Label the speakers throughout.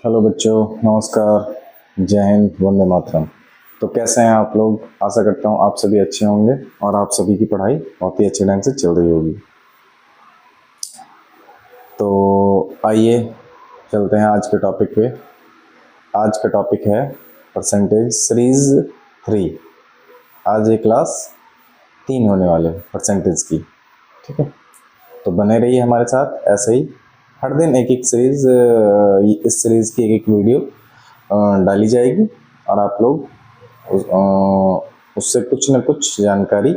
Speaker 1: Hello बच्चों, नमस्कार, जय हिंद, वंदे मातरम। तो कैसे हैं आप लोग? आशा करता हूँ आप सभी अच्छे होंगे और आप सभी की पढ़ाई बहुत ही अच्छे ढंग से चल रही होगी। तो आइए चलते हैं आज के टॉपिक पे। आज का टॉपिक है परसेंटेज सीरीज 3। आज ये क्लास 3 होने वाले परसेंटेज की, ठीक है। तो बने रहिए हमारे साथ ऐसे ही। हर दिन एक एक सीरीज, इस सीरीज की एक एक वीडियो डाली जाएगी और आप लोग उससे कुछ न कुछ जानकारी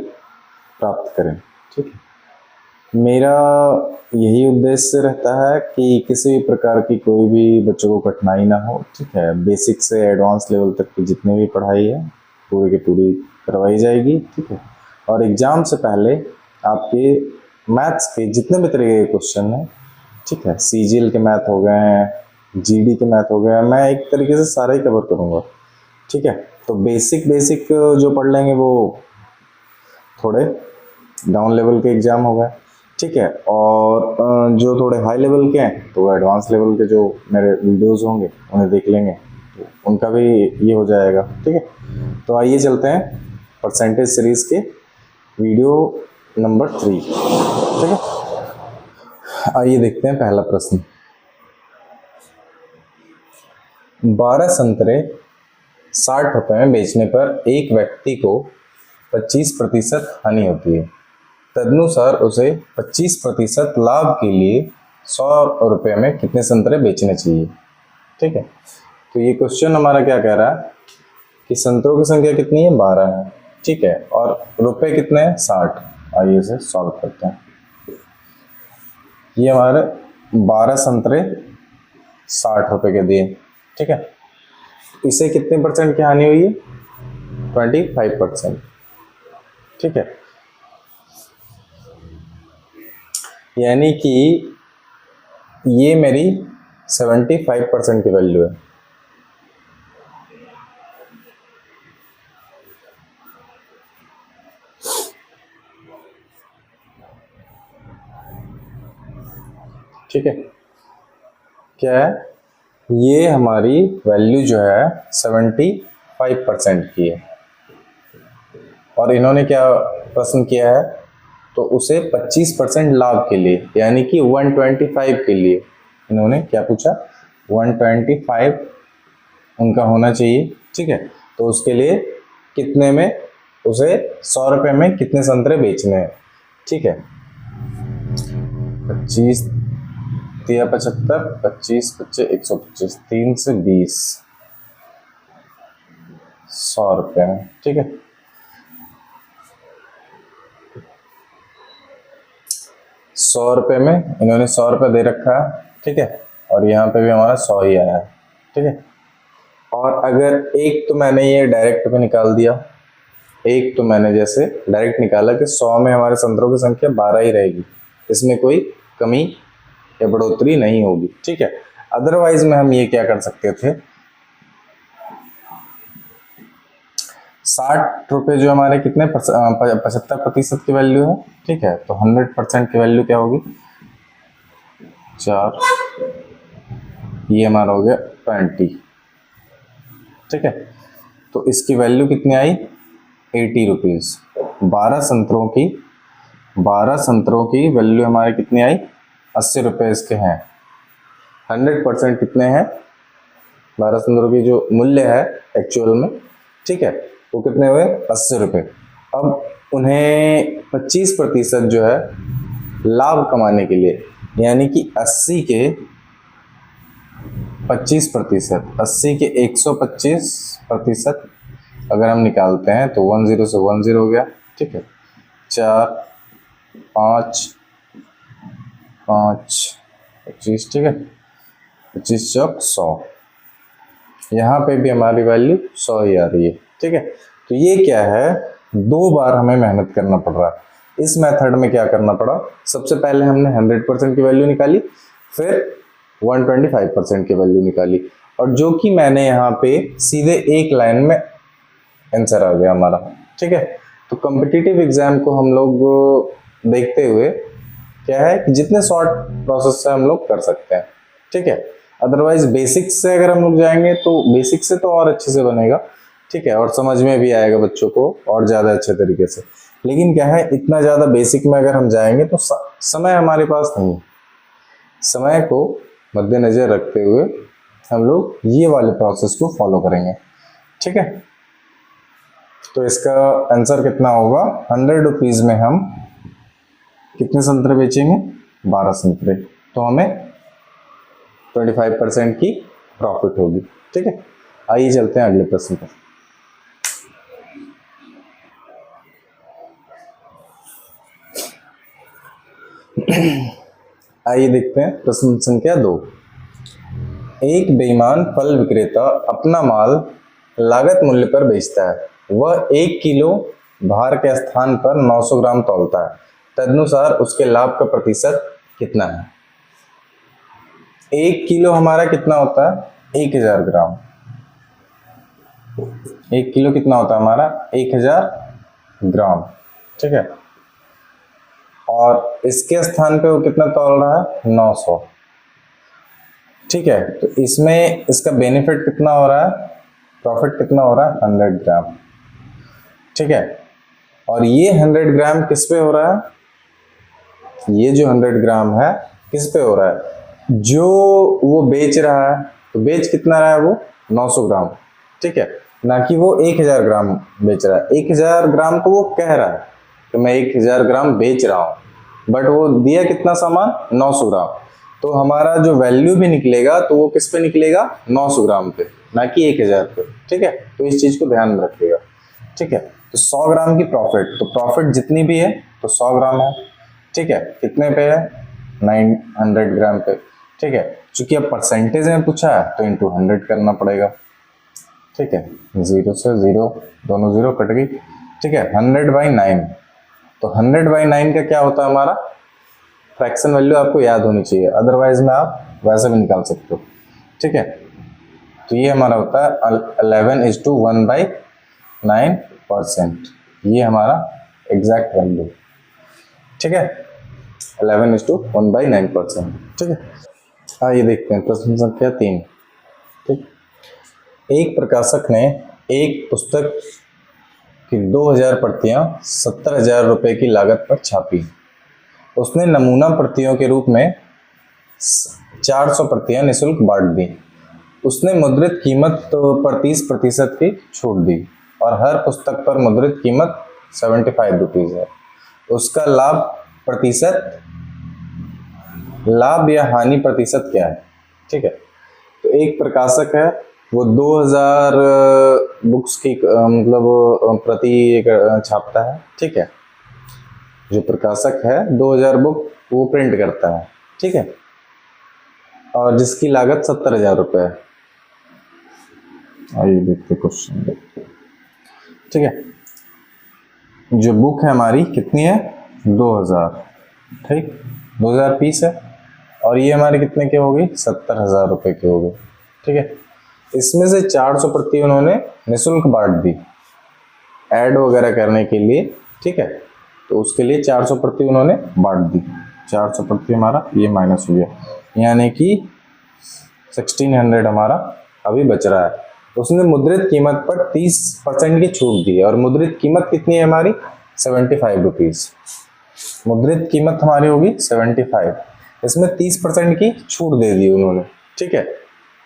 Speaker 1: प्राप्त करें, ठीक है। मेरा यही उद्देश्य रहता है कि किसी भी प्रकार की कोई भी बच्चों को कठिनाई ना हो, ठीक है। बेसिक से एडवांस लेवल तक की जितनी भी पढ़ाई है पूरी की पूरी करवाई जाएगी, ठीक है। और एग्ज़ाम से पहले आपके मैथ्स के जितने भी तरीके के क्वेश्चन हैं, ठीक है, सीजीएल के मैथ हो गए हैं, जीडी के मैथ हो गए हैं, मैं एक तरीके से सारा ही कवर करूँगा, ठीक है। तो बेसिक जो पढ़ लेंगे वो थोड़े डाउन लेवल के एग्जाम हो गए, ठीक है। और जो थोड़े हाई लेवल के हैं तो वो एडवांस लेवल के जो मेरे वीडियोस होंगे उन्हें देख लेंगे, तो उनका भी ये हो जाएगा, ठीक है। तो आइए चलते हैं परसेंटेज सीरीज के वीडियो नंबर 3, ठीक है। आइए देखते हैं पहला प्रश्न। 12 संतरे 60 रुपए में बेचने पर एक व्यक्ति को 25% हानि होती है। तदनुसार उसे 25% लाभ के लिए 100 रुपये में कितने संतरे बेचने चाहिए, ठीक है। तो ये क्वेश्चन हमारा क्या कह रहा है कि संतरों की संख्या कितनी है? 12 है, ठीक है। और रुपए कितने हैं? 60। आइए इसे सॉल्व करते हैं। ये हमारे 12 संतरे 60 रुपए के दिए, ठीक है। इसे कितने परसेंट की हानि हुई है? 25%, ठीक है। यानी कि ये मेरी 75% की वैल्यू है, ठीक है। क्या है? ये हमारी वैल्यू जो है 75% की है। और इन्होंने क्या प्रश्न किया है? तो उसे 25% लाभ के लिए, यानी कि 125 के लिए इन्होंने क्या पूछा? 125 उनका होना चाहिए, ठीक है। तो उसके लिए कितने में उसे 100 रुपये में कितने संतरे बेचने हैं, ठीक है। 25 तिया 75, 25 25 125, 3 से 20, 100 रुपये में, ठीक है। सौ रुपये में इन्होंने 100 रुपये दे रखा है, ठीक है। और यहाँ पे भी हमारा 100 ही आया है, ठीक है। और अगर एक तो मैंने ये डायरेक्ट पे निकाल दिया, एक तो मैंने जैसे डायरेक्ट निकाला कि 100 में हमारे संतरों की संख्या 12 ही रहेगी, इसमें कोई कमी या बढ़ोतरी नहीं होगी, ठीक है। अदरवाइज में हम ये क्या कर सकते थे, 60 रुपये जो हमारे कितने 75% की वैल्यू है, ठीक है। तो 100% की वैल्यू क्या होगी? 4, ये हमारा हो गया 20, ठीक है। तो इसकी वैल्यू कितनी आई? 80 रुपीज़। 12 संतरों की वैल्यू हमारी कितनी आई? 80 रुपये इसके हैं। 100% कितने हैं? 12 संतरों की जो मूल्य है एक्चुअल में, ठीक है, वो कितने हुए? 80 रुपये। अब उन्हें 25% जो है लाभ कमाने के लिए, यानी कि 80 के 25%, 80 के 125% अगर हम निकालते हैं तो 10 से 10 हो गया, ठीक है। 4 5 5 25, ठीक है। 25 चौक 100, यहाँ पे भी हमारी वैल्यू 100 ही आ रही है, ठीक है। तो ये क्या है? 2 बार हमें मेहनत करना पड़ रहा है। इस मेथड में क्या करना पड़ा? सबसे पहले हमने 100% की वैल्यू निकाली, फिर 125% की वैल्यू निकाली, और जो कि मैंने यहाँ पे सीधे एक लाइन में आंसर आ गया हमारा, ठीक है। तो कॉम्पिटिटिव एग्जाम को हम लोग देखते हुए क्या है कि जितने शॉर्ट प्रोसेस से हम लोग कर सकते हैं, ठीक है। अदरवाइज बेसिक्स से अगर हम लोग जाएंगे तो बेसिक से तो और अच्छे से बनेगा, ठीक है, और समझ में भी आएगा बच्चों को और ज़्यादा अच्छे तरीके से। लेकिन क्या है, इतना ज़्यादा बेसिक में अगर हम जाएंगे तो समय हमारे पास नहीं। समय को मद्देनजर रखते हुए हम लोग ये वाले प्रोसेस को फॉलो करेंगे, ठीक है। तो इसका आंसर कितना होगा, 100 रुपीज़ में हम कितने संतरे बेचेंगे, 12 संतरे, तो हमें 25% की प्रॉफिट होगी, ठीक है। आइए चलते हैं अगले प्रश्न पर। आइए देखते हैं प्रश्न संख्या 2। एक बेईमान फल विक्रेता अपना माल लागत मूल्य पर बेचता है। वह 1 किलो भार के स्थान पर 900 ग्राम तौलता है। तदनुसार उसके लाभ का प्रतिशत कितना है। 1 किलो हमारा कितना होता है, 1000 ग्राम। 1 किलो कितना होता है हमारा, 1000 ग्राम, ठीक है। और इसके स्थान पे वो कितना तौल रहा है, 900, ठीक है। तो इसमें इसका बेनिफिट कितना हो रहा है, प्रॉफिट कितना हो रहा है, 100 ग्राम, ठीक है। और ये 100 ग्राम किस पे हो रहा है, ये जो 100 ग्राम है किस पे हो रहा है, जो वो बेच रहा है, तो बेच कितना रहा है वो, 900 ग्राम, ठीक है, ना कि वो 1000 ग्राम बेच रहा है। 1000 ग्राम तो वो कह रहा है कि मैं 1000 ग्राम बेच रहा हूँ, बट वो दिया कितना सामान, 900 ग्राम। तो हमारा जो वैल्यू भी निकलेगा तो वो किस पे निकलेगा, 900 ग्राम पे, ना कि 1000 पे, ठीक है। तो इस चीज को ध्यान में रखिएगा, ठीक है। तो 100 ग्राम की प्रॉफिट, तो प्रॉफिट जितनी भी है तो 100 ग्राम है, ठीक है। कितने पे है, 900 ग्राम पे, ठीक है। चूंकि अब परसेंटेज में पूछा है तो इंटू 100 करना पड़ेगा, ठीक है। 0 से 0, दोनों 0 कट गई, ठीक है। 100/9, तो 100/9 का क्या होता है हमारा, फ्रैक्शन वैल्यू आपको याद होनी चाहिए, अदरवाइज में आप वैसे भी निकाल सकते हो, ठीक है। तो ये हमारा होता है 11:1/9%, ये हमारा एग्जैक्ट वैल्यू, ठीक है, 11:1/9%, ठीक है। आइए देखते हैं प्रश्न संख्या 3, ठीक। एक प्रकाशक ने एक पुस्तक की 2000 प्रतियां 70,000 रुपए की लागत पर छापी। उसने नमूना प्रतियों के रूप में 400 प्रतियां निःशुल्क बांट दी। उसने मुद्रित कीमत पर 30% की छूट दी और हर पुस्तक पर मुद्रित कीमत 75 रुपीज है। उसका लाभ प्रतिशत, लाभ या हानि प्रतिशत क्या है, ठीक है। तो एक प्रकाशक है, वो 2000 बुक्स की मतलब प्रति छापता है, ठीक है। जो प्रकाशक है 2000 बुक वो प्रिंट करता है, ठीक है, और जिसकी लागत 70,000 रुपये है। आइए देखते क्वेश्चन, ठीक है। जो बुक है हमारी कितनी है, 2000, ठीक, 2000 पीस है, और ये हमारे कितने के होगी, 70,000 रुपये की होगी, ठीक है। इसमें से 400 प्रति उन्होंने निःशुल्क बांट दी ऐड वगैरह करने के लिए, ठीक है। तो उसके लिए 400 प्रति उन्होंने बांट दी। 400 प्रति हमारा ये माइनस हो गया, यानी कि 1600 हमारा अभी बच रहा है। उसने मुद्रित कीमत पर 30% की छूट दी और मुद्रित कीमत कितनी है हमारी, 75 रुपीज। मुद्रित कीमत हमारी होगी 75, इसमें 30% की छूट दे दी उन्होंने, ठीक है।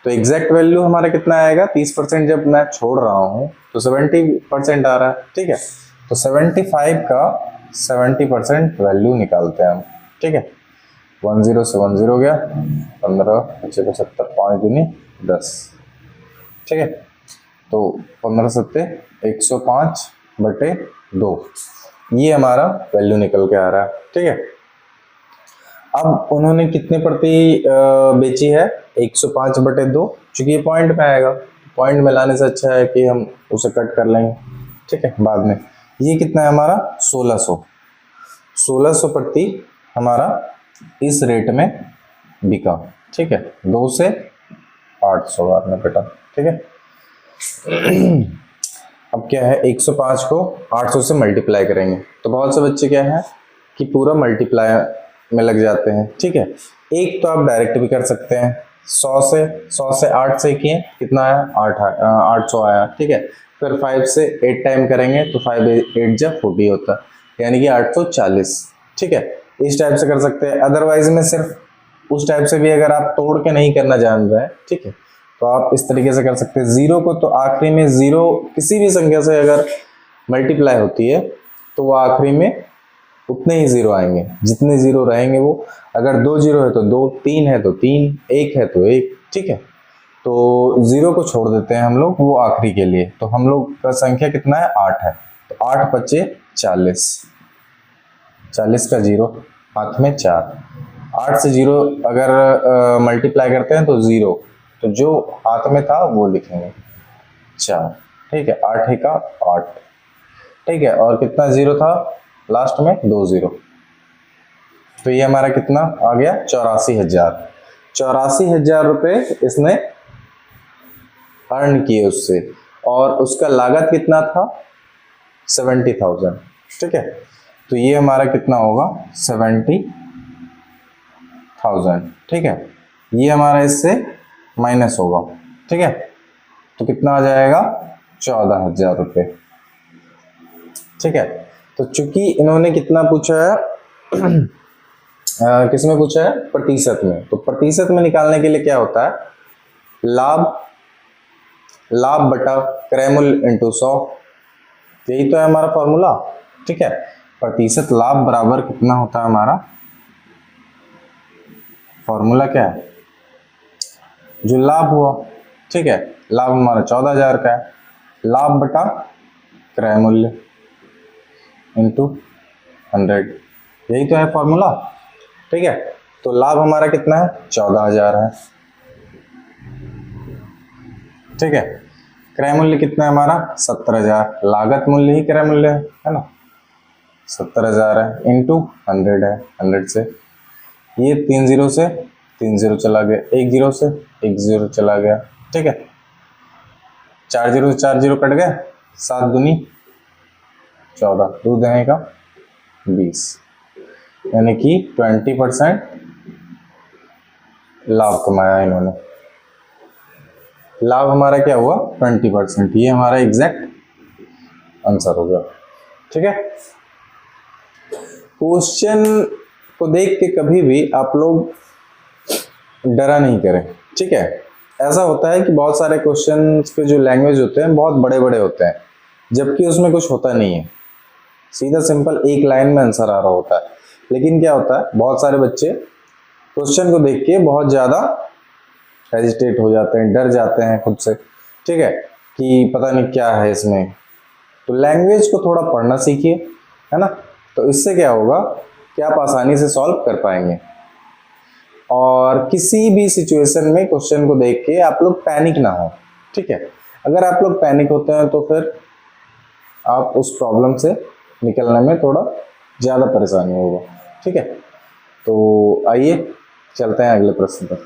Speaker 1: तो एग्जैक्ट वैल्यू हमारा कितना आएगा, 30% जब मैं छोड़ रहा हूं तो 70% आ रहा है, ठीक है। तो 75 का 70% वैल्यू निकालते हैं हम, ठीक है। 10 से 10 हो गया, 15 × 75, 5 दूनी 10, ठीक है। तो 15 सत्ते 105/2, ये हमारा वैल्यू निकल के आ रहा है, ठीक है। अब उन्होंने कितने प्रति बेची है, 105/2, चूंकि ये पॉइंट में आएगा, पॉइंट में लाने से अच्छा है कि हम उसे कट कर लेंगे, ठीक है, बाद में। ये कितना है हमारा, 1600 प्रति हमारा इस रेट में बिका, ठीक है। 2 से 800 बार में कटा, ठीक है। अब क्या है, 105 को 800 से मल्टीप्लाई करेंगे, तो बहुत से बच्चे क्या है कि पूरा मल्टीप्लाई में लग जाते हैं, ठीक है। एक तो आप डायरेक्ट भी कर सकते हैं, 100 से 8 से किए कितना आया, 800 आया, ठीक है। फिर 5 से 8 टाइम करेंगे तो 5 8 जा 40 होता है, यानी कि 840, ठीक है। इस टाइप से कर सकते हैं। अदरवाइज में सिर्फ उस टाइप से भी अगर आप तोड़ के नहीं करना जान रहे हैं, ठीक है, तो आप इस तरीके से कर सकते हैं। जीरो को तो आखिरी में जीरो किसी भी संख्या से अगर मल्टीप्लाई होती है तो वो आखिरी में उतने ही जीरो आएंगे जितने जीरो रहेंगे वो। अगर 2 जीरो है तो 2, 3 है तो 3, 1 है तो 1, ठीक है। तो जीरो को छोड़ देते हैं हम लोग वो आखिरी के लिए। तो हम लोग का संख्या कितना है, 8 है। तो 8 बचे 40, 40 का जीरो हाथ में 4। 8 से जीरो अगर मल्टीप्लाई करते हैं तो जीरो, तो जो हाथ में था वो लिखेंगे 4, ठीक है। 8 का 8, ठीक है। और कितना जीरो था लास्ट में, 2 जीरो। तो ये हमारा कितना आ गया, 84,000। 84,000 रुपये इसने अर्न किए उससे, और उसका लागत कितना था, 70,000, ठीक है। तो ये हमारा कितना होगा, 70,000, ठीक है। ये हमारा इससे माइनस होगा, ठीक है। तो कितना आ जाएगा, 14,000 रुपये, ठीक है। तो चूंकि इन्होंने कितना पूछा है किसमें पूछा है, प्रतिशत में। तो प्रतिशत में निकालने के लिए क्या होता है, लाभ बटा क्रय मूल्य इंटू 100, यही तो है हमारा फॉर्मूला, ठीक है। प्रतिशत लाभ बराबर कितना होता है हमारा, फॉर्मूला क्या है, जो लाभ हुआ, ठीक है। लाभ हमारा 14,000 का है, लाभ बटा क्रय मूल्य इंटू 100, यही तो है फॉर्मूला, ठीक है। तो लाभ हमारा कितना है, 14,000 है, ठीक है। क्रय मूल्य कितना है हमारा, 70,000, लागत मूल्य ही क्रय मूल्य है ना, 70,000 है, इंटू 100 है। 100 से ये 3 जीरो से 3 जीरो चला गया, 1 जीरो से 1 जीरो चला गया, ठीक है। 4 जीरो से 4 जीरो कट गए, 7 दूनी 14, दूध देने का 20, यानी कि 20% लाभ कमाया इन्होंने। लाभ हमारा क्या हुआ, 20%, ये हमारा एग्जैक्ट आंसर हो गया, ठीक है। क्वेश्चन को देख के कभी भी आप लोग डरा नहीं करें, ठीक है। ऐसा होता है कि बहुत सारे क्वेश्चन के जो लैंग्वेज होते हैं बहुत बड़े बड़े होते हैं, जबकि उसमें कुछ होता नहीं है, सीधा सिंपल एक लाइन में आंसर आ रहा होता है। लेकिन क्या होता है, बहुत सारे बच्चे क्वेश्चन को देख के बहुत ज़्यादा हेजिटेट हो जाते हैं, डर जाते हैं खुद से, ठीक है, कि पता नहीं क्या है इसमें। तो लैंग्वेज को थोड़ा पढ़ना सीखिए, है ना। तो इससे क्या होगा कि आप आसानी से सॉल्व कर पाएंगे। और किसी भी सिचुएशन में क्वेश्चन को देख के आप लोग पैनिक ना हो, ठीक है। अगर आप लोग पैनिक होते हैं तो फिर आप उस प्रॉब्लम से निकलने में थोड़ा ज़्यादा परेशानी होगा, ठीक है। तो आइए चलते हैं अगले प्रश्न पर।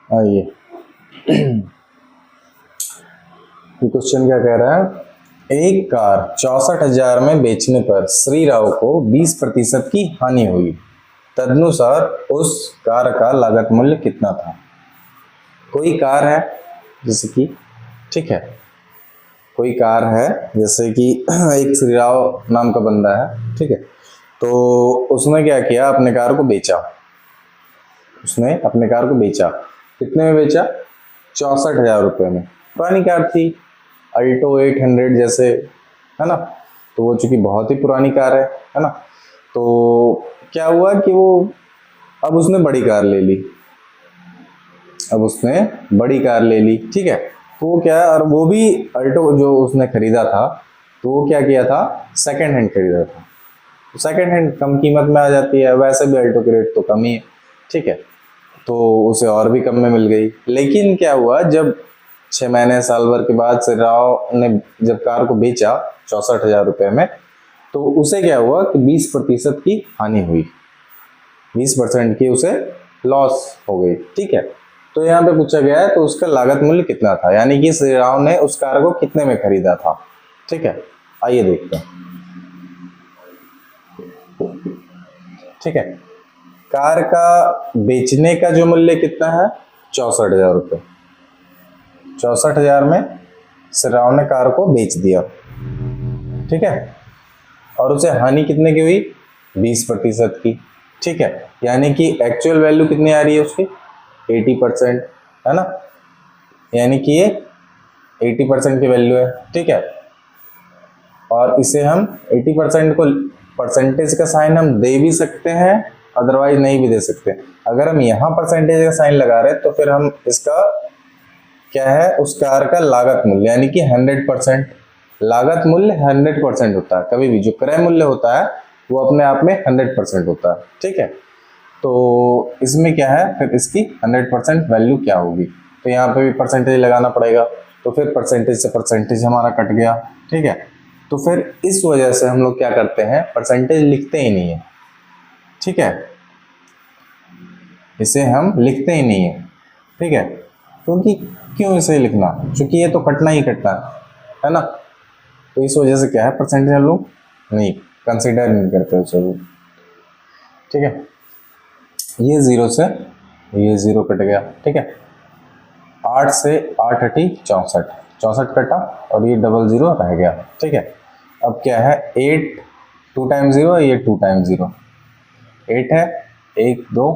Speaker 1: आइए, क्वेश्चन क्या कह रहा है, एक कार 64,000 में बेचने पर श्री राव को 20% की हानि हुई, तदनुसार उस कार का लागत मूल्य कितना था। कोई कार है जैसे कि, ठीक है, कोई कार है जैसे कि एक श्री राव नाम का बंदा है, ठीक है। तो उसने क्या किया, अपने कार को बेचा, उसने अपने कार को बेचा, कितने में बेचा, 64,000 रुपये में। पुरानी कार थी, अल्टो 800 जैसे, है ना। तो वो चूंकि बहुत ही पुरानी कार है ना। तो क्या हुआ कि वो अब उसने बड़ी कार ले ली, अब उसने बड़ी कार ले ली, ठीक है। तो वो क्या, और वो भी अल्टो जो उसने खरीदा था, तो वो क्या किया था, सेकंड हैंड खरीदा था। तो सेकंड हैंड कम कीमत में आ जाती है, वैसे भी अल्टो के रेट तो कम ही है, ठीक है। तो उसे और भी कम में मिल गई। लेकिन क्या हुआ, जब 6 महीने साल भर के बाद श्री राव ने जब कार को बेचा 64,000 रुपये में, तो उसे क्या हुआ कि 20% की हानि हुई, 20% की उसे लॉस हो गई, ठीक है। तो यहाँ पे पूछा गया है तो उसका लागत मूल्य कितना था, यानी कि श्री राव ने उस कार को कितने में खरीदा था, ठीक है। आइए देखते हैं, ठीक है। कार का बेचने का जो मूल्य कितना है, 64,000 रुपये। 64,000 में श्रीराम ने कार को बेच दिया, ठीक है। और उसे हानि कितने की हुई, 20% की, ठीक है। यानी कि एक्चुअल वैल्यू कितनी आ रही है उसकी, 80%, है ना। यानी कि ये 80% की वैल्यू है, ठीक है। और इसे हम 80% को परसेंटेज का साइन हम दे भी सकते हैं, अदरवाइज नहीं भी दे सकते। अगर हम यहाँ परसेंटेज का साइन लगा रहे हैं तो फिर हम इसका क्या है, उस कार का लागत मूल्य यानी कि 100%, लागत मूल्य 100% होता है। कभी भी जो क्रय मूल्य होता है वो अपने आप में 100% होता है, ठीक है। तो इसमें क्या है, फिर इसकी 100% वैल्यू क्या होगी, तो यहाँ पे भी परसेंटेज लगाना पड़ेगा। तो फिर परसेंटेज से परसेंटेज हमारा कट गया, ठीक है। तो फिर इस वजह से हम लोग क्या करते हैं, परसेंटेज लिखते ही नहीं है, ठीक है। इसे हम लिखते ही नहीं है, ठीक है। क्योंकि क्यों इसे लिखना, क्योंकि ये तो कटना ही कटना है ना। तो इस वजह से क्या है, परसेंटेज हम लोग नहीं कंसिडर नहीं करते उसे, ठीक है। ये 0 से ये 0 कट गया, ठीक है। 8 से 8 हटी 64, 64 कटा और ये 00 रह गया, ठीक है। अब क्या है, 8 2 टाइम्स 0, ये 2 टाइम्स 0, 8 है, 1 2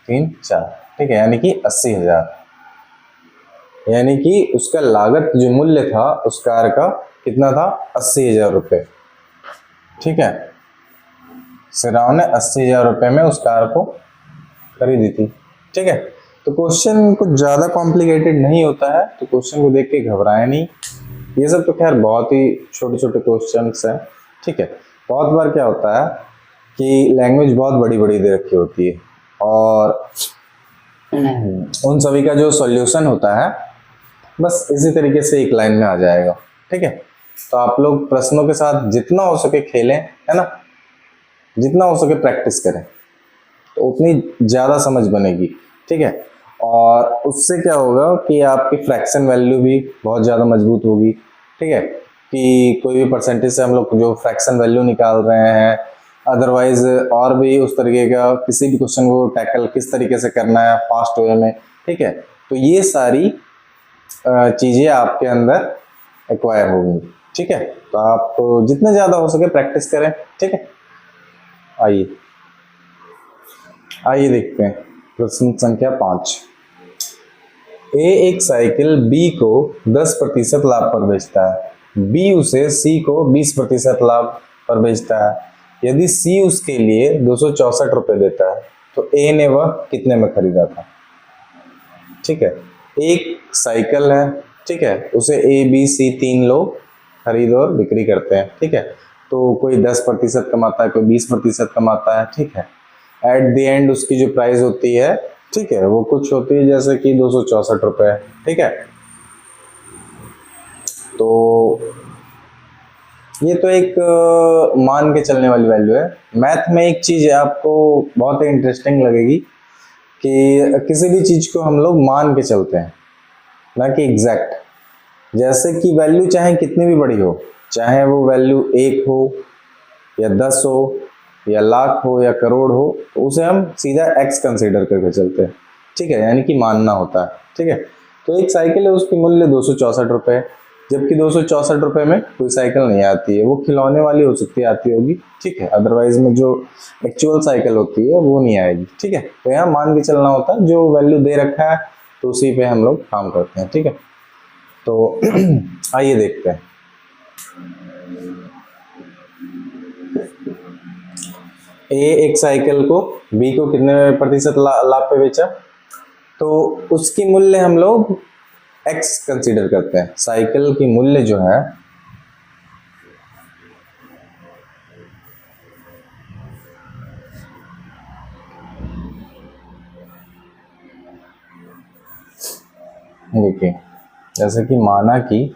Speaker 1: 3 4, ठीक है। यानी कि 80,000, यानी कि उसका लागत जो मूल्य था उस कार का कितना था, 80,000 रुपये, ठीक है। श्रीराम ने 80,000 रुपये में उस कार को खरीदी थी, ठीक है। तो क्वेश्चन कुछ ज़्यादा कॉम्प्लिकेटेड नहीं होता है, तो क्वेश्चन को देख के घबराए नहीं। ये सब तो खैर बहुत ही छोटे छोटे क्वेश्चंस हैं, ठीक है। बहुत बार क्या होता है कि लैंग्वेज बहुत बड़ी बड़ी दे रखी होती है और उन सभी का जो सॉल्यूशन होता है बस इसी तरीके से एक लाइन में आ जाएगा, ठीक है। तो आप लोग प्रश्नों के साथ जितना हो सके खेलें, है ना, जितना हो सके प्रैक्टिस करें, तो उतनी ज़्यादा समझ बनेगी, ठीक है। और उससे क्या होगा कि आपकी फ्रैक्शन वैल्यू भी बहुत ज़्यादा मजबूत होगी, ठीक है। कि कोई भी परसेंटेज से हम लोग जो फ्रैक्शन वैल्यू निकाल रहे हैं, अदरवाइज और भी उस तरीके का किसी भी क्वेश्चन को टैकल किस तरीके से करना है फास्ट वे में, ठीक है। तो ये सारी चीज़ें आपके अंदर एक्वायर होंगी, ठीक है। तो आप जितने ज़्यादा हो सके प्रैक्टिस करें, ठीक है। आइए आइए देखते हैं प्रश्न संख्या 5। ए एक साइकिल बी को 10% लाभ पर बेचता है, बी उसे सी को 20% लाभ पर बेचता है। यदि सी उसके लिए 264 रुपये देता है तो ए ने वह कितने में खरीदा था, ठीक है। एक साइकिल है, ठीक है, उसे ए बी सी 3 लोग खरीद और बिक्री करते हैं, ठीक है। तो कोई 10% कमाता है, कोई 20% कमाता है, ठीक है। एट द एंड उसकी जो प्राइस होती है, ठीक है, वो कुछ होती है जैसे कि 264 रुपये, ठीक है। तो ये तो एक मान के चलने वाली वैल्यू है। मैथ में एक चीज़ आपको बहुत ही इंटरेस्टिंग लगेगी कि किसी भी चीज़ को हम लोग मान के चलते हैं, ना कि एग्जैक्ट। जैसे कि वैल्यू चाहे कितनी भी बड़ी हो, चाहे वो वैल्यू 1 हो या 10 हो या लाख हो या करोड़ हो, तो उसे हम सीधा x कंसीडर करके चलते हैं, ठीक है। यानी कि मानना होता है, ठीक है। तो एक साइकिल है, उसकी मूल्य 264 रुपये, जबकि 264 रुपये में कोई साइकिल नहीं आती है, वो खिलौने वाली हो सकती है, आती होगी, ठीक है। अदरवाइज में जो एक्चुअल साइकिल होती है वो नहीं आएगी, ठीक है। तो यहाँ मान के चलना होता है, जो वैल्यू दे रखा है तो उसी पे हम लोग काम करते हैं, ठीक है। तो आइए देखते हैं। ए एक साइकिल को बी को कितने प्रतिशत लाभ पे बेचा, तो उसकी मूल्य हम लोग x कंसीडर करते हैं। साइकिल की मूल्य जो है देखिए, जैसे कि माना कि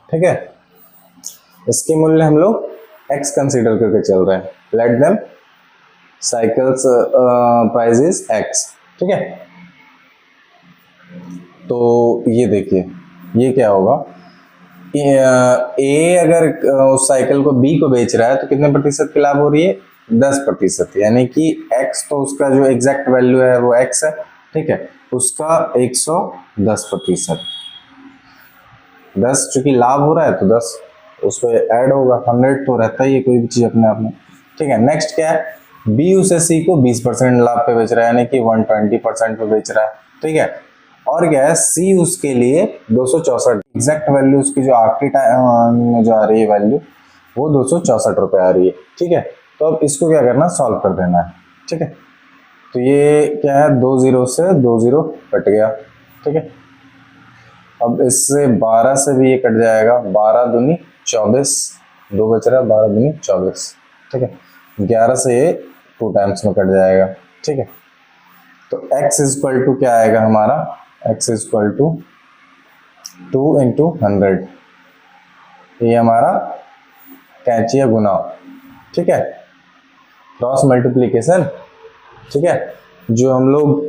Speaker 1: ठीक है, इसकी मूल्य हम लोग x कंसीडर करके चल रहे हैं। Let them cycles price is x, ठीक है। तो ये देखिए ये क्या होगा, ए अगर उस साइकिल को बी को बेच रहा है तो कितने प्रतिशत की लाभ हो रही है, 10%, यानी कि एक्स तो उसका जो एग्जैक्ट वैल्यू है वो एक्स है, ठीक है, उसका 110%, 10 चूंकि लाभ हो रहा है तो 10 उस पर ऐड होगा, 100 तो रहता ही है कोई भी चीज अपने आप में, ठीक है। नेक्स्ट क्या है, बी उसे सी को 20% लाभ पे बेच रहा है, यानी कि 120% पे बेच रहा है, ठीक है। और क्या है, सी उसके लिए 264, एग्जैक्ट वैल्यू उसकी जो आखिरी टाइम में जो आ रही है वैल्यू वो 264 रुपये आ रही है, ठीक है। तो अब इसको क्या करना, सॉल्व कर देना है, ठीक है। तो ये क्या है, 2 0 से 2 0 कट गया, ठीक है। अब इससे 12 से भी ये कट जाएगा, 12 दूनी 24, 2 बच रहा है, 12 दूनी 24, ठीक है। 11 से ये 2 टाइम्स में कट जाएगा, ठीक है। तो x इक्वल टू क्या आएगा हमारा, x इक्वल टू 2 इंटू 100, ये हमारा कैंचिया गुना, ठीक है, क्रॉस मल्टीप्लीकेशन, ठीक है, जो हम लोग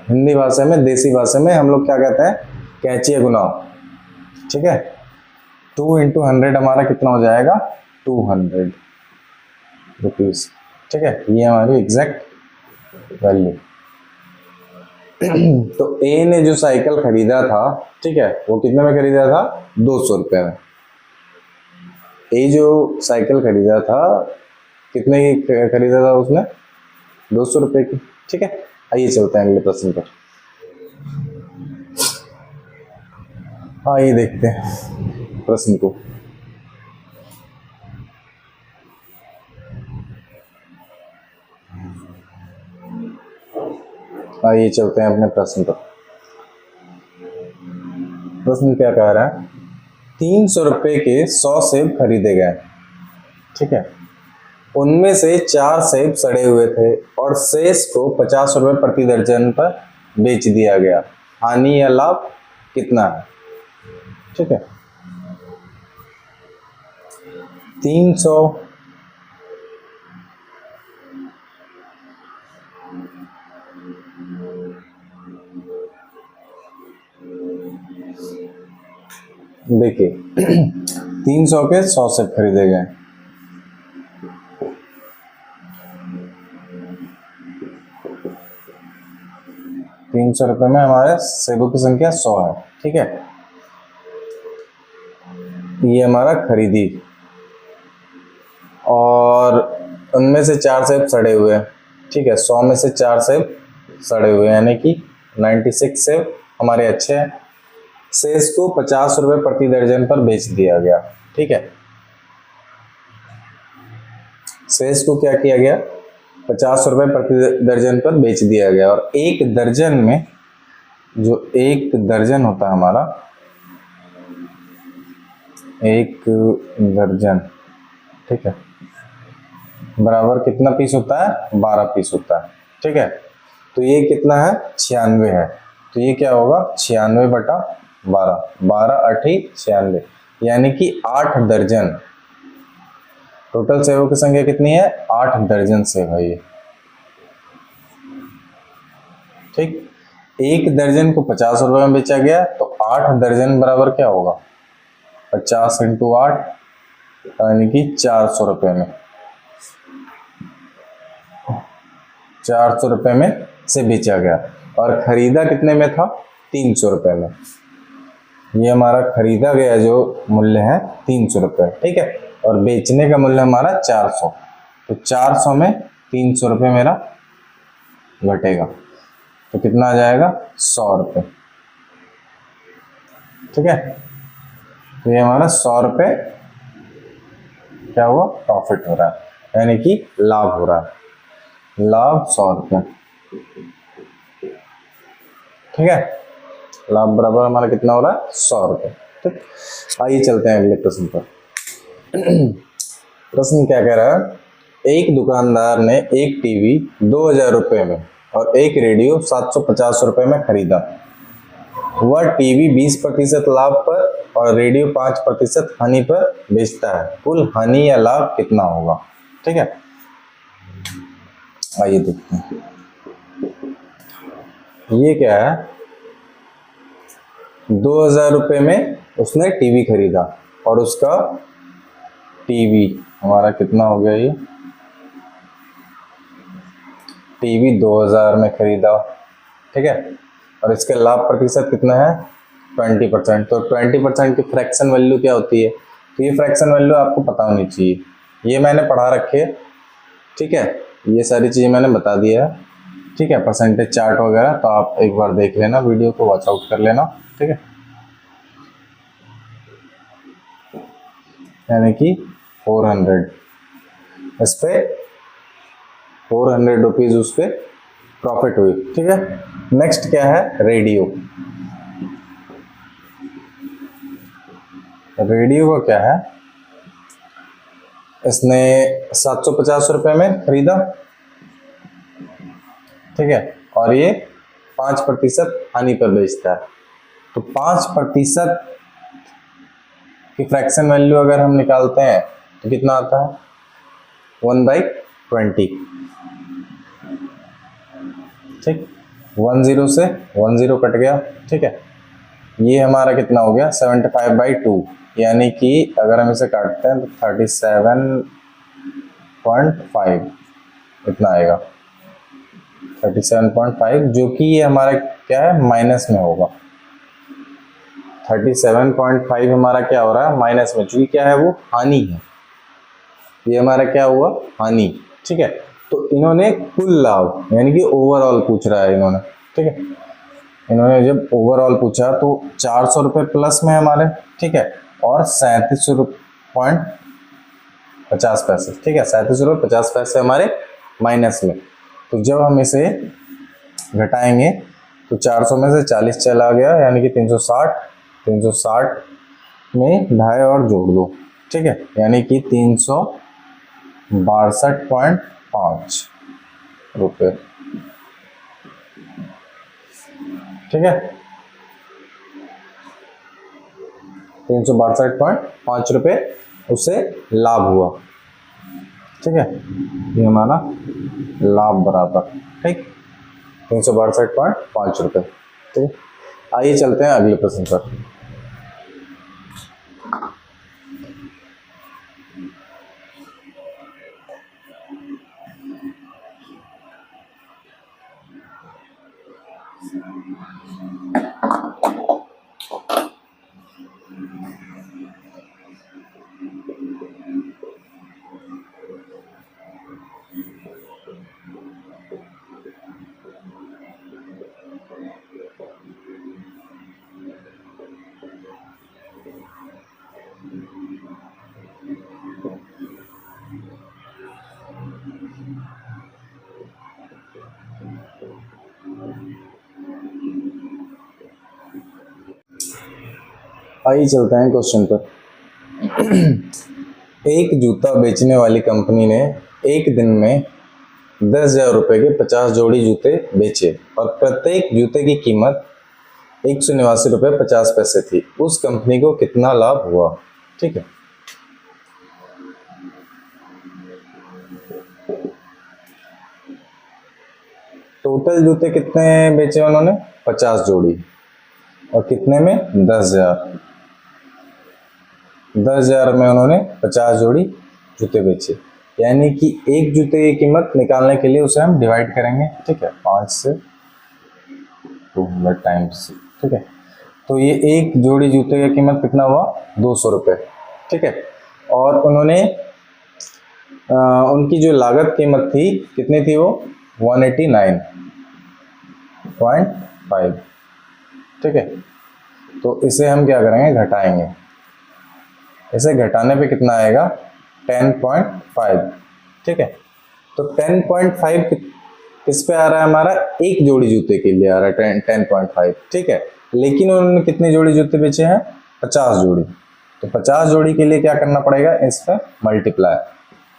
Speaker 1: हिंदी भाषा में, देसी भाषा में हम लोग क्या कहते हैं, कैंचिया गुना, ठीक है। 2 इंटू 100 हमारा कितना हो जाएगा, 200 रुपीज, ठीक है, ये हमारी एग्जैक्ट वैल्यू। तो ए ने जो साइकिल खरीदा था, ठीक है, वो कितने में खरीदा था, 200 रुपये में। ए जो साइकिल खरीदा था कितने की खरीदा था उसने, 200 रुपये की, ठीक है। आइए चलते हैं अगले प्रश्न पर। आइए देखते हैं प्रश्न को। आइए चलते हैं अपने प्रश्न पर। प्रश्न क्या कह रहा है, 300 रुपये के 100 सेब खरीदे गए, ठीक है, उनमें से 4 सेब सड़े हुए थे और शेष को 50 रुपये प्रति दर्जन पर बेच दिया गया, हानि या लाभ कितना है, ठीक है। 300 देखिए 300 के 100 सेब खरीदे गए, ₹300 में हमारे सेबों की संख्या 100 है, ठीक है। ये हमारा खरीदी और उनमें से 4 सेब सड़े हुए हैं, ठीक है, 100 में से 4 सेब सड़े हुए, यानी कि 96 सेब हमारे अच्छे हैं। शेष को 50 रुपये प्रति दर्जन पर बेच दिया गया, ठीक है। शेष को क्या किया गया, 50 रुपये प्रति दर्जन पर बेच दिया गया, और एक दर्जन में, जो एक दर्जन होता है हमारा, एक दर्जन, ठीक है, बराबर कितना पीस होता है, 12 पीस होता है, ठीक है। तो ये कितना है, 96 है, तो ये क्या होगा, 96 बटा 12, 12 8 96, यानी कि 8 दर्जन। टोटल सेबों की संख्या कितनी है, 8 दर्जन सेब है ये, ठीक। एक दर्जन को 50 रुपये में बेचा गया, तो 8 दर्जन बराबर क्या होगा, 50 इंटू 8, यानी कि 400 रुपये में, 400 रुपये में से बेचा गया, और खरीदा कितने में था, 300 रुपये में। ये हमारा खरीदा गया जो मूल्य है 300 रुपये, ठीक है, और बेचने का मूल्य हमारा 400, तो 400 में 300 रुपये मेरा घटेगा, तो कितना आ जाएगा, 100 रुपये, ठीक है। तो ये हमारा 100 रुपये क्या हुआ, प्रॉफिट हो रहा है, यानी कि लाभ हो रहा है, लाभ 100 रुपये, ठीक है। लाभ बराबर हमारा कितना हो रहा है, 100 रुपये, ठीक। आइए चलते हैं अगले प्रश्न पर। प्रश्न क्या कह रहा है, एक दुकानदार ने एक टीवी 2000 रुपये में और एक रेडियो 750 रुपये में खरीदा। वह टीवी 20% लाभ पर और रेडियो 5% हानि पर बेचता है, कुल हानि या लाभ कितना होगा, ठीक है। आइए देखते हैं। ये क्या है, 2000 रुपये में उसने टीवी खरीदा और उसका टीवी हमारा कितना हो गया, ये टीवी 2000 में खरीदा, ठीक है, और इसके लाभ प्रतिशत कितना है 20%। तो 20% की फ्रैक्शन वैल्यू क्या होती है, तो ये फ्रैक्शन वैल्यू आपको पता होनी चाहिए, ये मैंने पढ़ा रखी है, ठीक है, ये सारी चीज़ें मैंने बता दिया है, ठीक है, परसेंटेज चार्ट वगैरह तो आप एक बार देख लेना, वीडियो को वॉच आउट कर लेना, ठीक है। यानी कि 400 इस पे 400 रुपीज उस पे प्रॉफिट हुई, ठीक है। नेक्स्ट क्या है, रेडियो। रेडियो का क्या है, इसने 750 रुपये में खरीदा, ठीक है, और ये 5% हानि पर बेचता है। तो 5% की फ्रैक्शन वैल्यू अगर हम निकालते हैं तो कितना आता है, 1/20, ठीक, 10 से 10 कट गया, ठीक है, ये हमारा कितना हो गया 75/2, यानी कि अगर हम इसे काटते हैं तो 37.5 इतना आएगा, 37.5, जो कि ये हमारा क्या है माइनस में होगा। 37.5 हमारा क्या हो रहा है माइनस में, चूंकि क्या है वो हानि है, ये हमारा क्या हुआ हानि, ठीक है। तो इन्होंने कुल लाभ यानी कि ओवरऑल पूछ रहा है इन्होंने, ठीक है, इन्होंने जब ओवरऑल पूछा तो 400 रुपये प्लस में हमारे, ठीक है, और 37.50 रुपये, ठीक है, 37.50 रुपये हमारे माइनस में। तो जब हम इसे घटाएंगे तो 400 में से 40 चला गया, यानी कि 360 में ढाई और जोड़ दो, ठीक है, यानी कि 362.5 रुपये, ठीक है, 362.5 रुपये उससे लाभ हुआ, ठीक है, ये हमारा लाभ बराबर, ठीक, 362.5 रुपये, ठीक है। आइए चलते हैं अगले प्रश्न पर। आइए चलते हैं क्वेश्चन पर। एक जूता बेचने वाली कंपनी ने एक दिन में 10,000 रुपये के 50 जोड़ी जूते बेचे और प्रत्येक जूते की कीमत 189 रुपये 50 पैसे थी। उस कंपनी को कितना लाभ हुआ, ठीक है। टोटल जूते कितने बेचे उन्होंने 50 जोड़ी और कितने में 10,000 में उन्होंने 50 जोड़ी जूते बेचे, यानी कि एक जूते की कीमत निकालने के लिए उसे हम डिवाइड करेंगे, ठीक है, 5 से 200 टाइम्स, ठीक है। तो ये एक जोड़ी जूते की कीमत कितना हुआ 200 रुपये, ठीक है, और उन्होंने उनकी जो लागत कीमत थी कितनी थी वो 189.5, ठीक है। तो इसे हम क्या करेंगे घटाएंगे, इसे घटाने पे कितना आएगा 10.5, ठीक है। तो 10.5 किस पे आ रहा है हमारा, एक जोड़ी जूते के लिए आ रहा है 10.5, ठीक है, लेकिन उन्होंने कितनी जोड़ी जूते बेचे हैं 50 जोड़ी। तो 50 जोड़ी के लिए क्या करना पड़ेगा, इस पे मल्टीप्लाई,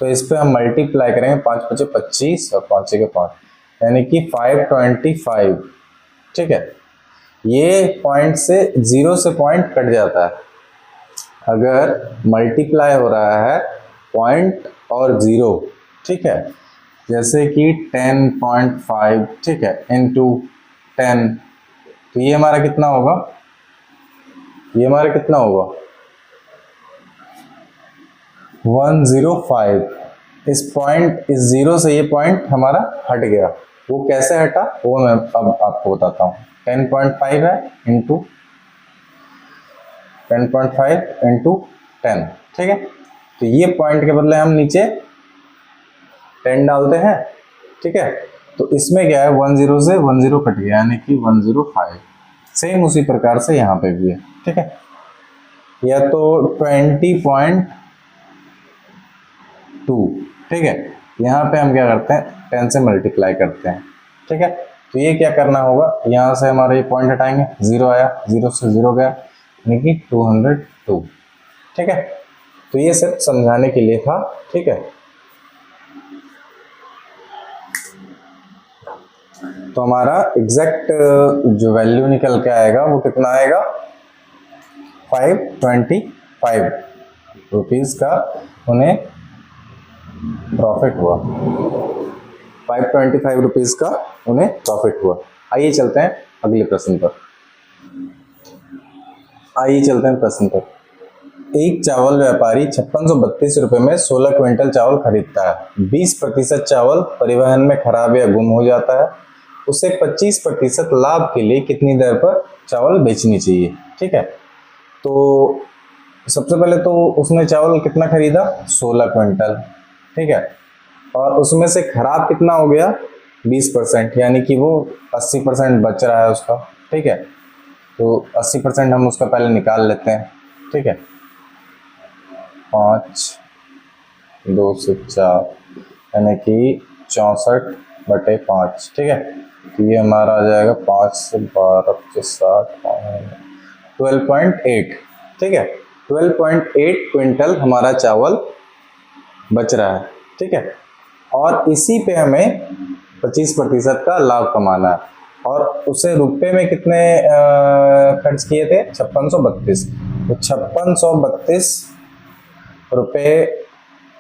Speaker 1: तो इस पे हम मल्टीप्लाई करेंगे 5 × 5 = 25 और 5 × 5 यानी कि 525, ठीक है। ये पॉइंट से 0 से पॉइंट कट जाता है, अगर मल्टीप्लाई हो रहा है पॉइंट और 0, ठीक है, जैसे कि 10.5, ठीक है, इंटू 10, तो ये हमारा कितना होगा, ये हमारा कितना होगा 105। इस पॉइंट, इस जीरो से ये पॉइंट हमारा हट गया। वो कैसे हटा वो मैं अब आपको बताता हूँ। 10.5 है इंटू 10.5 इंटू 10, ठीक है। तो ये पॉइंट के बदले हम नीचे 10 डालते हैं, ठीक है। तो इसमें क्या है 10 से 10 कट गया यानी कि 105। सेम उसी प्रकार से यहाँ पे भी है, ठीक है। या तो 20.2, ठीक है। यहाँ पे हम क्या करते हैं 10 से मल्टीप्लाई करते हैं, ठीक है। तो ये क्या करना होगा, यहाँ से हमारे ये पॉइंट हटाएंगे, 0 आया, 0 से 0 गया यानी कि 202, ठीक है। तो ये सिर्फ समझाने के लिए था, ठीक है। तो हमारा एग्जैक्ट जो वैल्यू निकल के आएगा वो कितना आएगा 525 रुपीज़ का उन्हें प्रॉफिट हुआ। 525 रुपीज़ का उन्हें प्रॉफिट हुआ। आइए चलते हैं अगले प्रश्न पर। एक चावल व्यापारी 5632 रुपये में 16 क्विंटल चावल खरीदता है। 20% चावल परिवहन में खराब या गुम हो जाता है। उसे 25% लाभ के लिए कितनी दर पर चावल बेचनी चाहिए, ठीक है। तो सबसे पहले तो उसने चावल कितना खरीदा 16 क्विंटल, ठीक है। और उसमें से खराब कितना हो गया 20%, यानी कि वो 80% बच रहा है उसका, ठीक है। तो 80% हम उसका पहले निकाल लेते हैं, ठीक है। 5 2 से 4 यानी कि 64/5, ठीक है। तो ये हमारा आ जाएगा 5 से 12 से 60 12.8, ठीक है। 12.8 क्विंटल हमारा चावल बच रहा है, ठीक है। और इसी पे हमें 25% का लाभ कमाना है। और उसे रुपए में कितने खर्च किए थे 5632, तो 5632 रुपये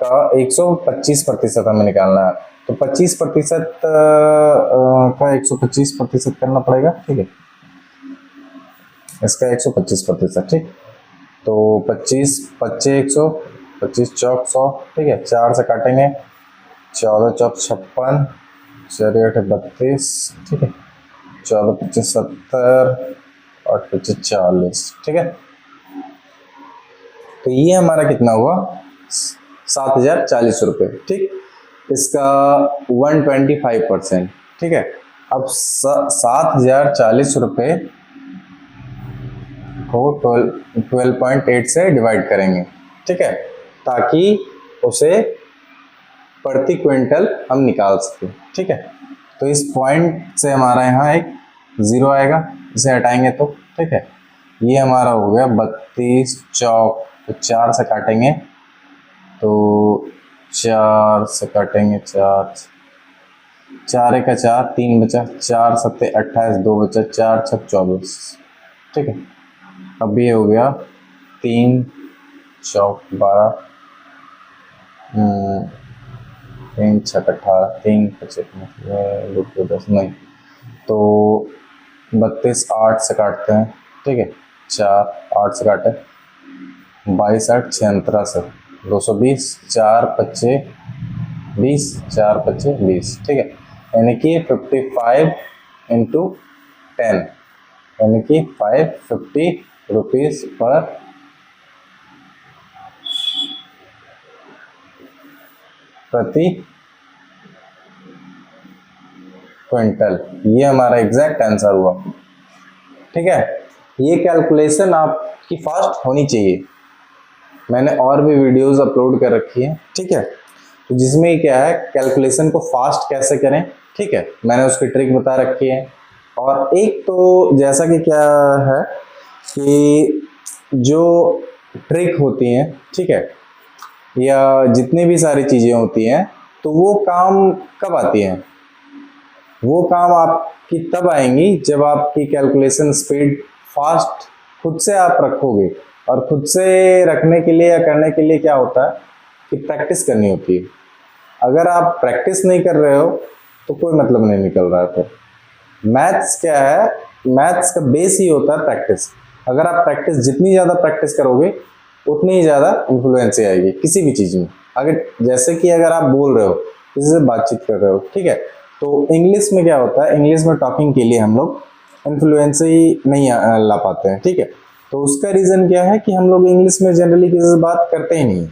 Speaker 1: का 125% हमें निकालना है। तो 25% का 125% करना पड़ेगा, ठीक है। इसका 125%, ठीक। तो 25 25 100 25 चौक 100, ठीक है। 4 से काटेंगे, 14 चौक 56, 4 8 32, ठीक है। 14 25 70 और 25 40, ठीक है। तो ये हमारा कितना हुआ 7040 रुपये, ठीक। इसका 125%, ठीक है। अब 7040 रुपये को 12.8 से डिवाइड करेंगे, ठीक है, ताकि उसे प्रति क्विंटल हम निकाल सकें, ठीक है। तो इस पॉइंट से हमारा यहाँ एक 0 आएगा, इसे हटाएंगे तो, ठीक है। ये हमारा हो गया 32 चौक, तो 4 से काटेंगे, तो 4 से काटेंगे, 4 4 1 4 3 बचा, 4 7 28 2 बचा, 4 6 24, ठीक है। अब ये हो गया 3 चौक 12, 3 6 18, 3 25 10 नहीं, तो 32 8 से काटते हैं, ठीक है। 4 8 से काटे, 22 8 6 से 220, 4 25 20, 4 25 20, ठीक है। यानी कि 55 इंटू 10 यानी कि 550 रुपीज़ पर प्रति क्विंटल। ये हमारा एग्जैक्ट आंसर हुआ, ठीक है। ये कैलकुलेशन आपकी फास्ट होनी चाहिए। मैंने और भी वीडियोस अपलोड कर रखी है, ठीक है, तो जिसमें क्या है कैलकुलेशन को फास्ट कैसे करें, ठीक है, मैंने उसकी ट्रिक बता रखी है। और एक तो जैसा कि क्या है कि जो ट्रिक होती हैं, ठीक है, या जितनी भी सारी चीज़ें होती हैं, तो वो काम कब आती हैं, वो काम आपकी तब आएंगी जब आपकी कैलकुलेशन स्पीड फास्ट खुद से आप रखोगे। और खुद से रखने के लिए या करने के लिए क्या होता है कि प्रैक्टिस करनी होती है। अगर आप प्रैक्टिस नहीं कर रहे हो तो कोई मतलब नहीं निकल रहा है फिर, मैथ्स क्या है, मैथ्स का बेस ही होता है प्रैक्टिस। अगर आप प्रैक्टिस जितनी ज़्यादा प्रैक्टिस करोगे उतनी ही ज़्यादा इन्फ्लुएंसी आएगी किसी भी चीज़ में। अगर जैसे कि अगर आप बोल रहे हो, किसी से बातचीत कर रहे हो, ठीक है, तो इंग्लिश में क्या होता है, इंग्लिश में टॉकिंग के लिए हम लोग इन्फ्लुएंसी नहीं ला पाते हैं, ठीक है। तो उसका रीज़न क्या है कि हम लोग इंग्लिश में जनरली किसी से बात करते ही नहीं,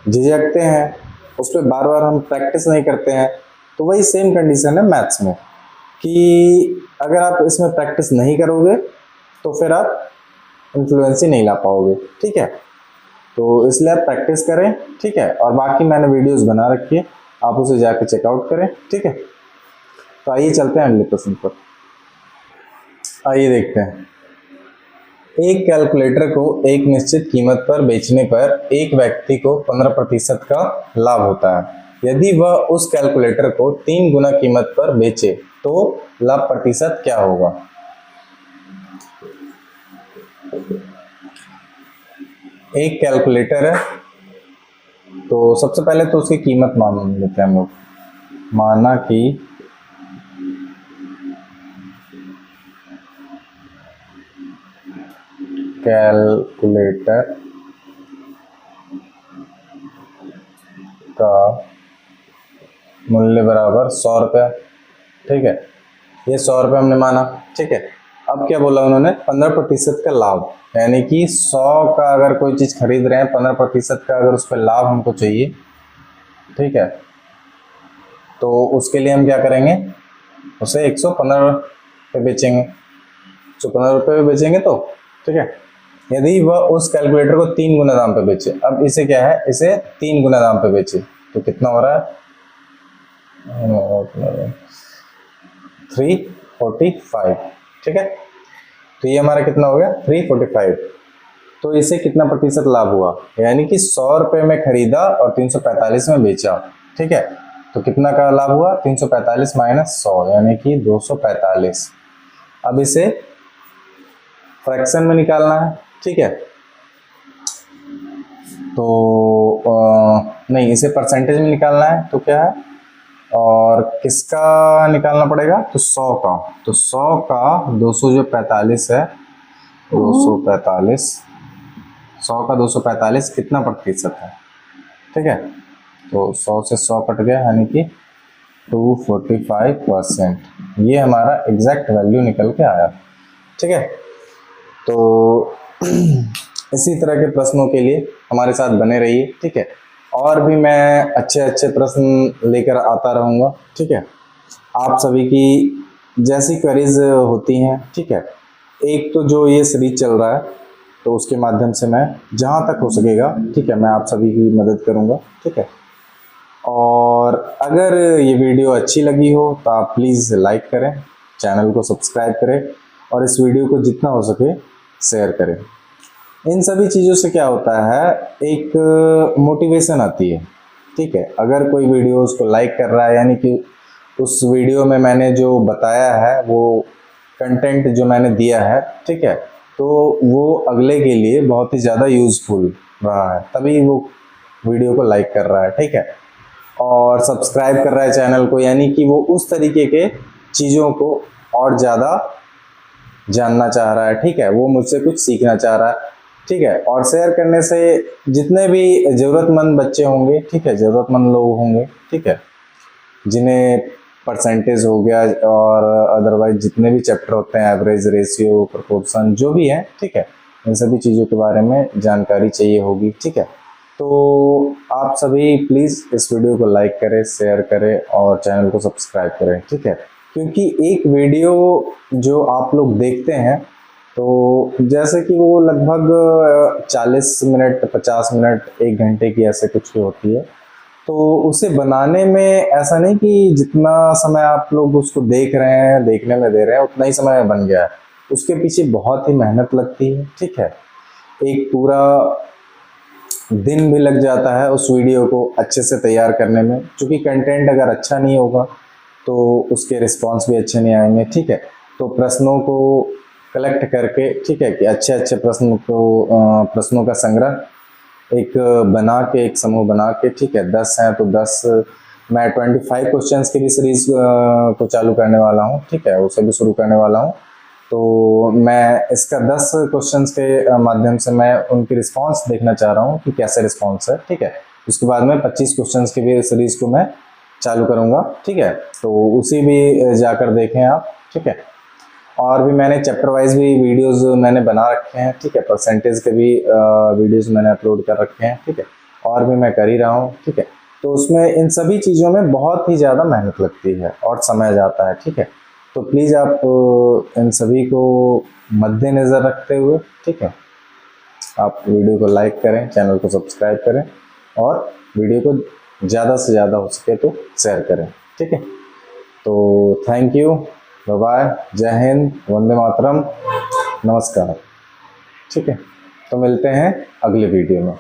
Speaker 1: झिझकते हैं, उस पर बार बार हम प्रैक्टिस नहीं करते हैं। तो वही सेम कंडीशन है मैथ्स में कि अगर आप इसमें प्रैक्टिस नहीं करोगे तो फिर आप इन्फ्लुएंसी नहीं ला पाओगे, ठीक है। तो इसलिए आप प्रैक्टिस करें, ठीक है। और बाकी मैंने वीडियोस बना रखी है, आप उसे जाके चेकआउट करें, ठीक है। तो आइए चलते हैं अगले प्रश्न पर। आइए देखते हैं। एक कैलकुलेटर को एक निश्चित कीमत पर बेचने पर एक व्यक्ति को 15% का लाभ होता है। यदि वह उस कैलकुलेटर को 3 गुना कीमत पर बेचे तो लाभ प्रतिशत क्या होगा? एक कैलकुलेटर है, तो सबसे पहले तो उसकी कीमत मान लेते हैं हम लोग। माना कि कैलकुलेटर का मूल्य बराबर 100 रुपये, ठीक है। ये 100 रुपये हमने माना, ठीक है। अब क्या बोला उन्होंने, 15% का लाभ, यानी कि 100 का अगर कोई चीज़ खरीद रहे हैं, 15% का अगर उस पर लाभ हमको चाहिए, ठीक है, तो उसके लिए हम क्या करेंगे, उसे 115 पे बेचेंगे। 115 रुपये पे बेचेंगे तो, ठीक है। यदि वह उस कैलकुलेटर को 3 गुना दाम पे बेचे, अब इसे क्या है, इसे 3 गुना दाम पे बेचे तो कितना हो रहा है, 345, ठीक है। तो ये हमारा कितना हो गया, 345। तो इसे कितना प्रतिशत लाभ हुआ, यानी कि 100 रुपये में खरीदा और 345 में बेचा, ठीक है। तो कितना का लाभ हुआ, 345 माइनस 100 यानी कि 245। अब इसे फ्रैक्शन में निकालना है, ठीक है। तो नहीं, इसे परसेंटेज में निकालना है, तो क्या है, और किसका निकालना पड़ेगा, तो 100 का। तो 100 का 200 जो 45 है, 245, 100 का 245 कितना प्रतिशत है, ठीक है। तो 100 से 100 कट गया, यानी कि 245%। ये हमारा एग्जैक्ट वैल्यू निकल के आया, ठीक है। तो इसी तरह के प्रश्नों के लिए हमारे साथ बने रहिए, ठीक है। और भी मैं अच्छे अच्छे प्रश्न लेकर आता रहूँगा, ठीक है। आप सभी की जैसी क्वेरीज होती हैं, ठीक है, एक तो जो ये सीरीज चल रहा है, तो उसके माध्यम से मैं जहाँ तक हो सकेगा, ठीक है, मैं आप सभी की मदद करूँगा, ठीक है। और अगर ये वीडियो अच्छी लगी हो तो आप प्लीज़ लाइक करें, चैनल को सब्सक्राइब करें और इस वीडियो को जितना हो सके शेयर करें। इन सभी चीज़ों से क्या होता है, एक मोटिवेशन आती है, ठीक है। अगर कोई वीडियो उसको लाइक कर रहा है, यानी कि उस वीडियो में मैंने जो बताया है, वो कंटेंट जो मैंने दिया है, ठीक है, तो वो अगले के लिए बहुत ही ज़्यादा यूज़फुल रहा है, तभी वो वीडियो को लाइक कर रहा है, ठीक है। और सब्सक्राइब कर रहा है चैनल को, यानी कि वो उस तरीके के चीज़ों को और ज़्यादा जानना चाह रहा है, ठीक है, वो मुझसे कुछ सीखना चाह रहा है, ठीक है। और शेयर करने से जितने भी ज़रूरतमंद बच्चे होंगे, ठीक है, ज़रूरतमंद लोग होंगे, ठीक है, जिन्हें परसेंटेज हो गया और अदरवाइज जितने भी चैप्टर होते हैं, एवरेज, रेशियो, प्रोपोर्शन, जो भी है, ठीक है, इन सभी चीज़ों के बारे में जानकारी चाहिए होगी, ठीक है। तो आप सभी प्लीज़ इस वीडियो को लाइक करें, शेयर करें और चैनल को सब्सक्राइब करें, ठीक है। क्योंकि एक वीडियो जो आप लोग देखते हैं, तो जैसे कि वो लगभग 40 मिनट, 50 मिनट, 1 घंटे की ऐसे कुछ की होती है, तो उसे बनाने में ऐसा नहीं कि जितना समय आप लोग उसको देख रहे हैं, देखने में दे रहे हैं, उतना ही समय में बन गया है। उसके पीछे बहुत ही मेहनत लगती है, ठीक है। एक पूरा दिन भी लग जाता है उस वीडियो को अच्छे से तैयार करने में, क्योंकि कंटेंट अगर अच्छा नहीं होगा तो उसके रिस्पॉन्स भी अच्छे नहीं आएंगे, ठीक है। तो प्रश्नों को कलेक्ट करके, ठीक है, कि अच्छे अच्छे प्रश्नों का संग्रह एक बना के, एक समूह बना के, ठीक है, 10 हैं तो 10 मैं 25 क्वेश्चंस की भी सीरीज को चालू करने वाला हूँ, ठीक है, उसे भी शुरू करने वाला हूँ। तो मैं इसका 10 क्वेश्चंस के माध्यम से मैं उनकी रिस्पांस देखना चाह रहा हूँ कि कैसे रिस्पांस है, ठीक है। उसके बाद में 25 क्वेश्चंस की भी सीरीज को मैं चालू करूँगा, ठीक है। तो उसी भी जाकर देखें आप, ठीक है। और भी मैंने चैप्टर वाइज भी वीडियोस मैंने बना रखे हैं, ठीक है। परसेंटेज के भी वीडियोस मैंने अपलोड कर रखे हैं, ठीक है। और भी मैं कर ही रहा हूँ, ठीक है। तो उसमें इन सभी चीज़ों में बहुत ही ज़्यादा मेहनत लगती है और समय जाता है, ठीक है। तो प्लीज़ आप इन सभी को मद्देनज़र रखते हुए, ठीक है, आप वीडियो को लाइक करें, चैनल को सब्सक्राइब करें और वीडियो को ज़्यादा से ज़्यादा हो सके तो शेयर करें, ठीक है। तो थैंक यू, बाय बाय, जय हिंद, वंदे मातरम, नमस्कार, ठीक है। तो मिलते हैं अगले वीडियो में।